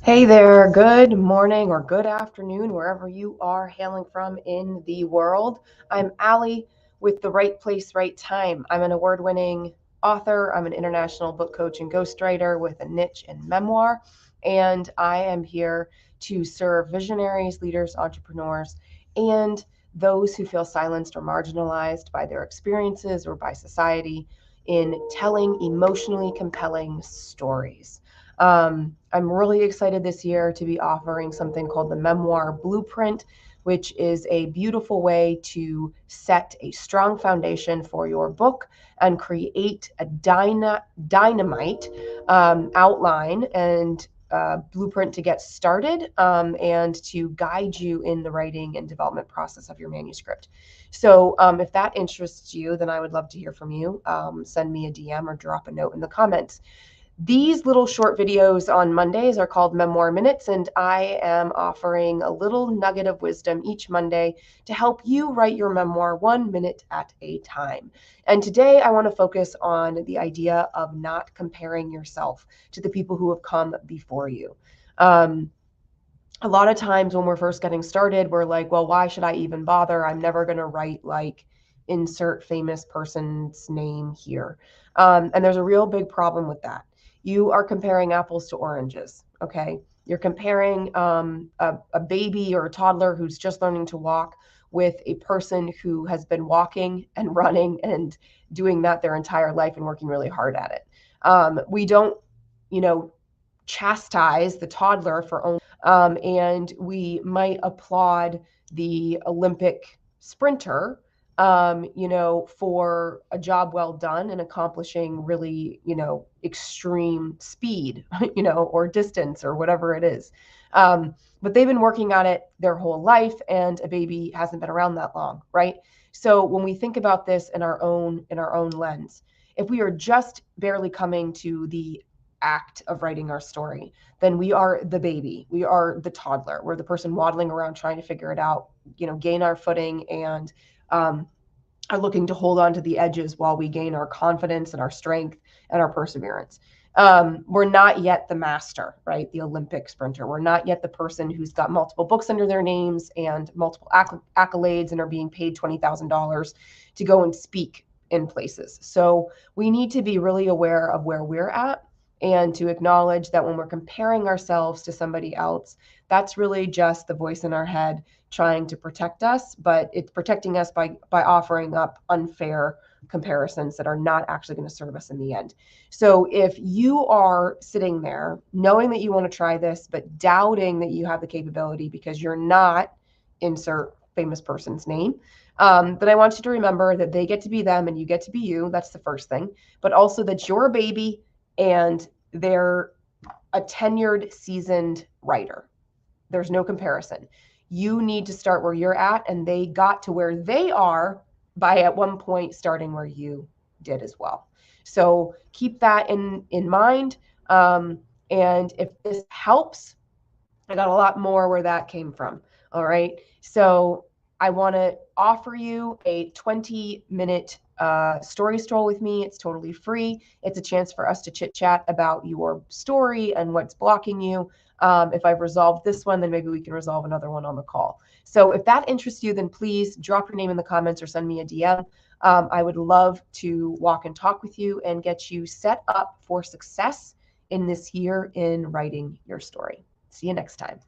Hey there, good morning or good afternoon, wherever you are hailing from in the world. I'm Allie with The Right Place, Right Time. I'm an award-winning author. I'm an international book coach and ghostwriter with a niche in memoir, and I am here to serve visionaries, leaders, entrepreneurs, and those who feel silenced or marginalized by their experiences or by society in telling emotionally compelling stories. I'm really excited this year to be offering something called the Memoir Blueprint, which is a beautiful way to set a strong foundation for your book and create a dynamite outline and blueprint to get started and to guide you in the writing and development process of your manuscript. So if that interests you, then I would love to hear from you. Send me a DM or drop a note in the comments. These little short videos on Mondays are called Memoir Minutes, and I am offering a little nugget of wisdom each Monday to help you write your memoir 1 minute at a time. And today I want to focus on the idea of not comparing yourself to the people who have come before you. A lot of times when we're first getting started, we're like, well, why should I even bother? I'm never going to write like insert famous person's name here. And there's a real big problem with that. You are comparing apples to oranges, okay? You're comparing a baby or a toddler who's just learning to walk with a person who has been walking and running and doing that their entire life and working really hard at it. We don't, you know, chastise the toddler for only and we might applaud the Olympic sprinter, for a job well done and accomplishing really, extreme speed, or distance or whatever it is. But they've been working on it their whole life, and a baby hasn't been around that long, right? So when we think about this in our own lens, if we are just barely coming to the act of writing our story, then we are the baby. We are the toddler. We're the person waddling around trying to figure it out, gain our footing and are looking to hold on to the edges while we gain our confidence and our strength and our perseverance. We're not yet the master, right? The Olympic sprinter. We're not yet the person who's got multiple books under their names and multiple accolades and are being paid $20,000 to go and speak in places. So we need to be really aware of where we're at and to acknowledge that when we're comparing ourselves to somebody else, that's really just the voice in our head trying to protect us, but it's protecting us by offering up unfair comparisons that are not actually going to serve us in the end. So if you are sitting there knowing that you want to try this, but doubting that you have the capability because you're not insert famous person's name, then I want you to remember that they get to be them and you get to be you. That's the first thing. But also that you're a baby and they're a tenured, seasoned writer. There's no comparison. You need to start where you're at, and they got to where they are by at one point starting where you did as well. So keep that in mind. And if this helps, I got a lot more where that came from. All right. So I want to offer you a 20-minute story stroll with me. It's totally free. It's a chance for us to chit chat about your story and what's blocking you. If I've resolved this one, then maybe we can resolve another one on the call. So if that interests you, then please drop your name in the comments or send me a DM. I would love to walk and talk with you and get you set up for success in this year in writing your story. See you next time.